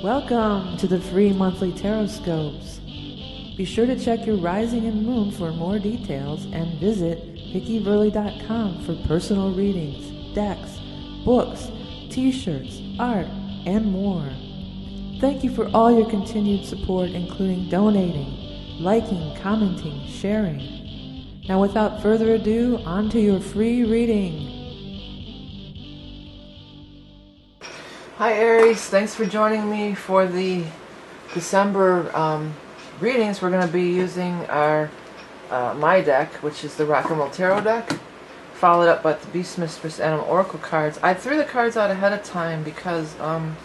Welcome to the free monthly tarot scopes. Be sure to check your rising and moon for more details and visit VickieVerley.com for personal readings, decks, books, t-shirts, art, and more. Thank you for all your continued support, including donating, liking, commenting, sharing. Now without further ado, on to your free reading. Hi Aries, thanks for joining me for the December readings. We're going to be using our my deck, which is the Rock and Roll Tarot deck, followed up by the Beast Mistress Animal Oracle cards. I threw the cards out ahead of time because I'm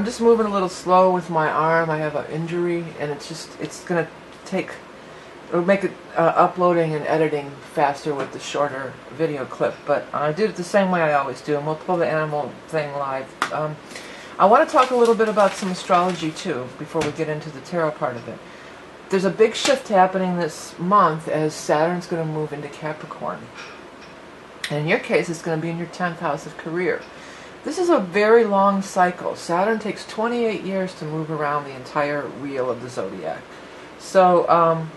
just moving a little slow with my arm. I have an injury, and it's going to it'll make it uploading and editing faster with the shorter video clip, but I did it the same way I always do, and we'll pull the animal thing live. I want to talk a little bit about some astrology too before we get into the tarot part of it. There's a big shift happening this month as Saturn's going to move into Capricorn, and in your case it's going to be in your 10th house of career. This is a very long cycle. Saturn takes 28 years to move around the entire wheel of the zodiac. So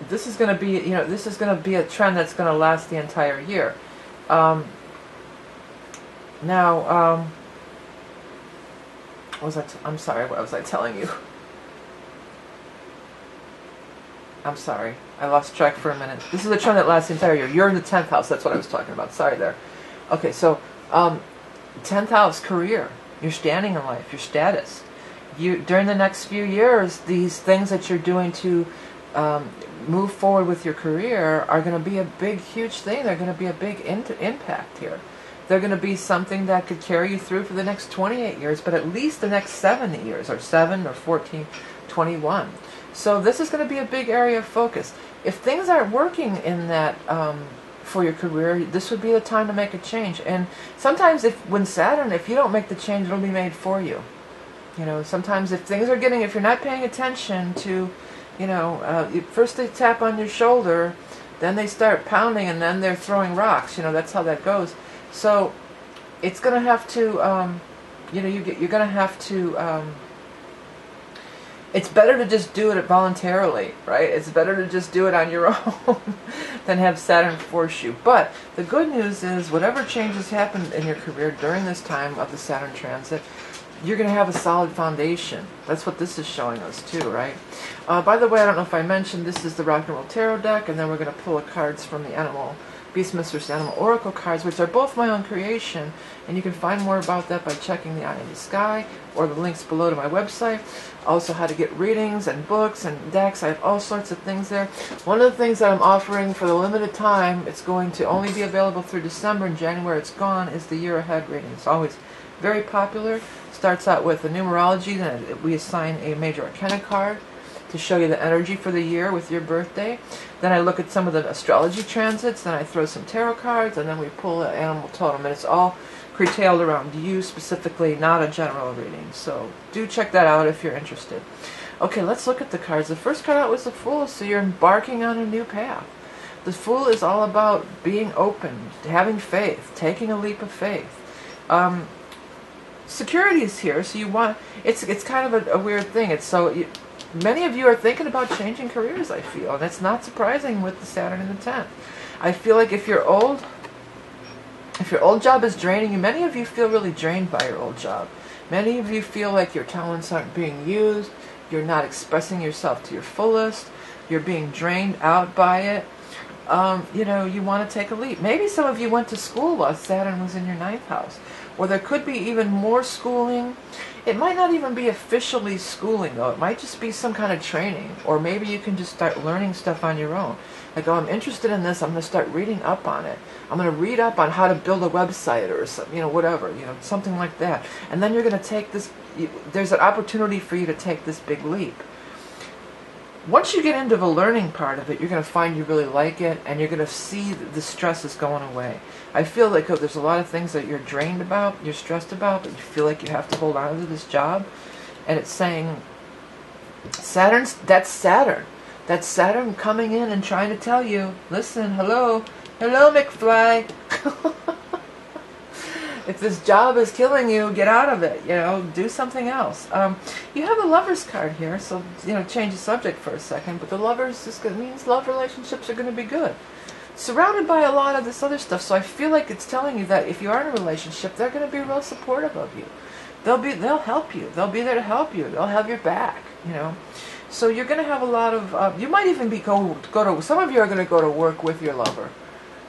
this is going to be, this is going to be a trend that's going to last the entire year. I'm sorry, what was I telling you? I'm sorry, I lost track for a minute. This is a trend that lasts the entire year. You're in the 10th house, that's what I was talking about. Sorry there. Okay, so 10th house, career, your standing in life, your status. During the next few years, these things that you're doing to move forward with your career are going to be a big, huge thing. They're going to be a big impact here. They're going to be something that could carry you through for the next 28 years, but at least the next 7 years, or 7 or 14, 21. So this is going to be a big area of focus. If things aren't working in that for your career, this would be the time to make a change. And sometimes if you don't make the change, it'll be made for you. Sometimes if you're not paying attention to, first they tap on your shoulder, then they start pounding, and then they're throwing rocks. That's how that goes. So it's going to have to, you're going to have to, it's better to just do it voluntarily, right? It's better to just do it on your own than have Saturn force you. But the good news is whatever changes happen in your career during this time of the Saturn transit, you're going to have a solid foundation. That's what this is showing us too, right? By the way, I don't know if I mentioned, this is the Rock and Roll Tarot deck, and then we're going to pull cards from the Beast Mistress Animal Oracle cards, which are both my own creation, and you can find more about that by checking the Eye in the Sky or the links below to my website. Also how to get readings and books and decks. I have all sorts of things there. One of the things that I'm offering for the limited time, it's going to only be available through December. In January it's gone, is the year ahead reading. It's always very popular. Starts out with the numerology, then we assign a major arcana card to show you the energy for the year with your birthday. Then I look at some of the astrology transits, then I throw some tarot cards, and then we pull an animal totem, and it's all curtailed around you specifically, not a general reading. So do check that out if you're interested. Okay, let's look at the cards. The first card out was the Fool, so you're embarking on a new path. The Fool is all about being open, having faith, taking a leap of faith. Security is here, so you want, it's kind of a weird thing. It's so, many of you are thinking about changing careers, I feel, and it's not surprising with the Saturn in the 10th. I feel like if your old job is draining you, many of you feel really drained by your old job. Many of you feel like your talents aren't being used, you're not expressing yourself to your fullest, you're being drained out by it. You want to take a leap. Maybe some of you went to school while Saturn was in your 9th house. Or there could be even more schooling. It might not even be officially schooling, though. It might just be some kind of training. Or maybe you can just start learning stuff on your own. Like, oh, I'm interested in this. I'm going to start reading up on it. I'm going to read up on how to build a website or something, whatever, something like that. And then you're going to take this, there's an opportunity for you to take this big leap. Once you get into the learning part of it, you're going to find you really like it, and you're going to see the stress is going away. I feel like there's a lot of things that you're drained about, you're stressed about, but you feel like you have to hold on to this job. And it's saying, that's Saturn. That's Saturn coming in and trying to tell you, listen, hello, McFly. If this job is killing you, get out of it. You know, do something else. You have a Lover's card here, so you know, change the subject for a second. But the Lovers means love relationships are going to be good. Surrounded by a lot of this other stuff, so I feel like it's telling you that if you are in a relationship, they're going to be real supportive of you. They'll help you. They'll be there to help you. They'll have your back. You know. So you're going to have a lot of. You might even go to. Some of you are going to go to work with your lover.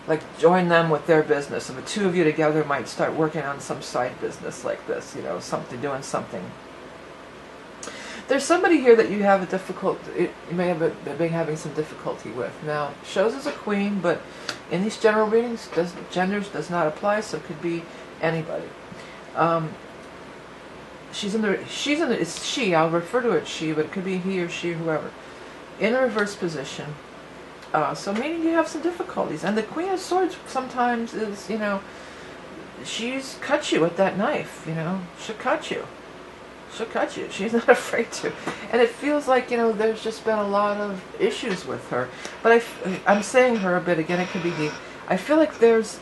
Like join them with their business, and the two of you together might start working on some side business like this, you know, doing something. There's somebody here that you have you may have been having some difficulty with. Now, shows as a queen, but in these general readings, genders does not apply, so it could be anybody. It's she, I'll refer to it she, but it could be he or she, whoever. In a reverse position. So meaning you have some difficulties. And the Queen of Swords sometimes is, you know, she's cut you with that knife, you know. She'll cut you. She'll cut you. She's not afraid to. And it feels like, you know, there's just been a lot of issues with her. But I'm saying her a bit, again, it could be he. I feel like there's,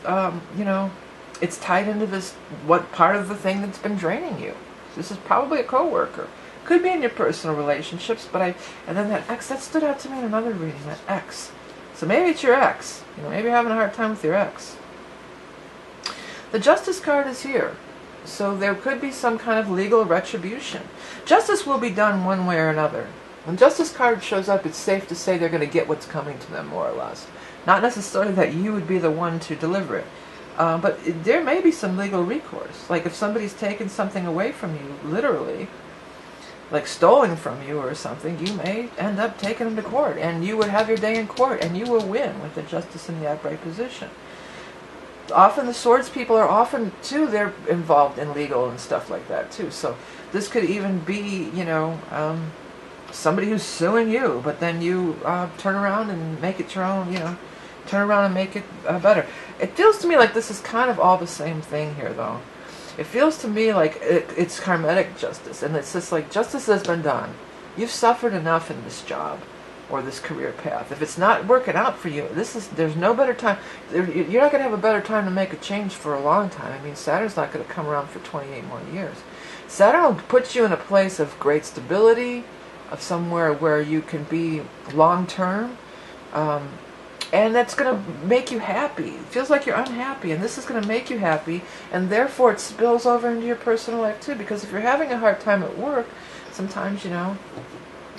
you know, it's tied into this, what part of the thing that's been draining you. This is probably a co-worker. Could be in your personal relationships, but and then that ex, that stood out to me in another reading, that ex. So maybe it's your ex. You know, maybe you're having a hard time with your ex. The Justice card is here. So there could be some kind of legal retribution. Justice will be done one way or another. When Justice card shows up, it's safe to say they're going to get what's coming to them, more or less. Not necessarily that you would be the one to deliver it. But there may be some legal recourse. Like if somebody's taken something away from you, literally, like stolen from you or something, you may end up taking them to court, and you would have your day in court, and you will win with the Justice in the upright position. Often the Swords people are often, too, they're involved in legal and stuff like that, too. So this could even be, you know, somebody who's suing you, but then you turn around and make it your own, you know, turn around and make it better. It feels to me like this is kind of all the same thing here, though. It feels to me like it's karmatic justice, and it's just like justice has been done. You've suffered enough in this job or this career path. If it's not working out for you, there's no better time. You're not going to have a better time to make a change for a long time. I mean, Saturn's not going to come around for 28 more years. Saturn will put you in a place of great stability, of somewhere where you can be long-term, and that's going to make you happy. It feels like you're unhappy, and this is going to make you happy, and therefore it spills over into your personal life too, because if you're having a hard time at work, sometimes, you know,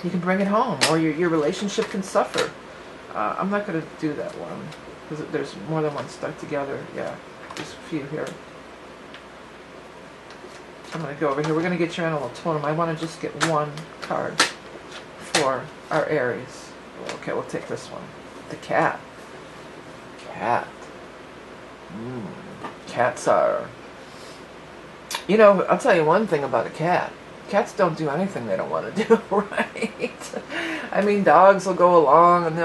you can bring it home, or your relationship can suffer. I'm not going to do that one, because there's more than one stuck together. Yeah, there's a few here. I'm going to go over here. We're going to get your animal totem. I want to just get one card for our Aries. Okay, we'll take this one. The cat. Cat. Cats are... You know, I'll tell you one thing about a cat. Cats don't do anything they don't want to do, right? I mean, dogs will go along and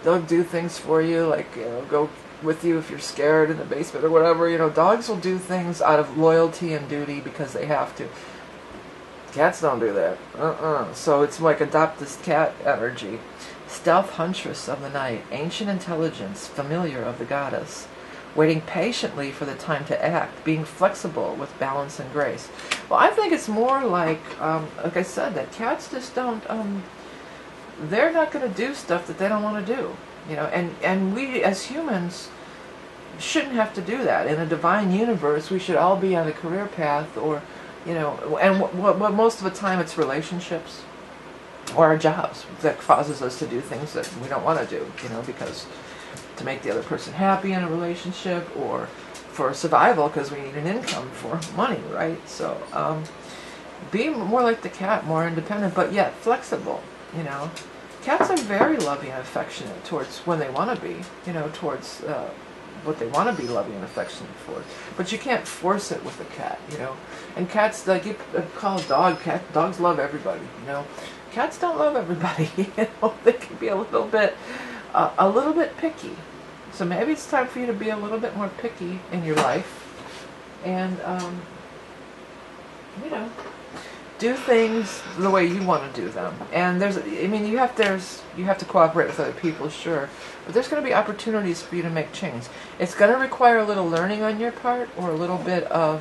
they'll do things for you, like, you know, go with you if you're scared in the basement or whatever. You know, dogs will do things out of loyalty and duty because they have to. Cats don't do that. So it's like adopt this cat energy. Stealth huntress of the night, ancient intelligence, familiar of the goddess, waiting patiently for the time to act, being flexible with balance and grace. Well, I think it's more like I said, that cats just don't, they're not going to do stuff that they don't want to do, you know, and we as humans shouldn't have to do that. In a divine universe, we should all be on a career path, or, you know, and what most of the time it's relationships or our jobs that causes us to do things that we don't want to do, you know, because to make the other person happy in a relationship, or for survival because we need an income for money, right? So be more like the cat, more independent, but yet flexible, you know. Cats are very loving and affectionate towards when they want to be, you know, towards what they want to be loving and affectionate for. But you can't force it with a cat, you know. And cats, like you call a dog, dogs love everybody, you know. Cats don't love everybody, you know. They can be a little bit picky. So maybe it's time for you to be a little bit more picky in your life, and you know, do things the way you want to do them. And you have to cooperate with other people, sure, but there's going to be opportunities for you to make change. It's going to require a little learning on your part, or a little bit of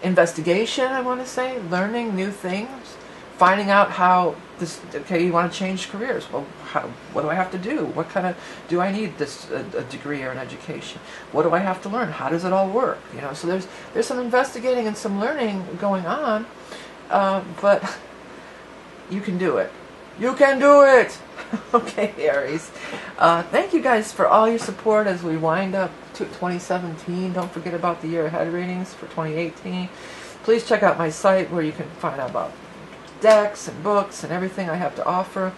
investigation, I want to say, learning new things, finding out how this, okay, you want to change careers. Well, what do I have to do? What kind of, do I need this, a degree or an education? What do I have to learn? How does it all work? You know, so there's some investigating and some learning going on, but you can do it. You can do it! Okay, Aries. Thank you guys for all your support as we wind up to 2017. Don't forget about the year ahead readings for 2018. Please check out my site where you can find out about decks and books and everything I have to offer.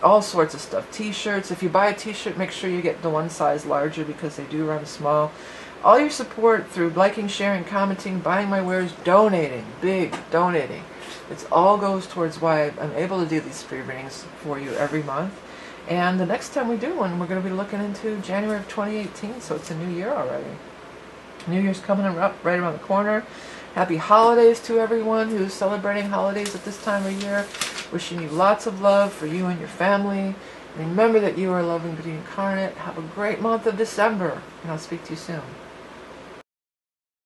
All sorts of stuff. T-shirts. If you buy a t-shirt, make sure you get the one size larger because they do run small. All your support through liking, sharing, commenting, buying my wares, donating. Big donating. It all goes towards why I'm able to do these free readings for you every month. And the next time we do one, we're going to be looking into January of 2018, so it's a new year already. New Year's coming up right around the corner. Happy holidays to everyone who's celebrating holidays at this time of year. Wishing you lots of love for you and your family. Remember that you are loving beauty incarnate. Have a great month of December, and I'll speak to you soon.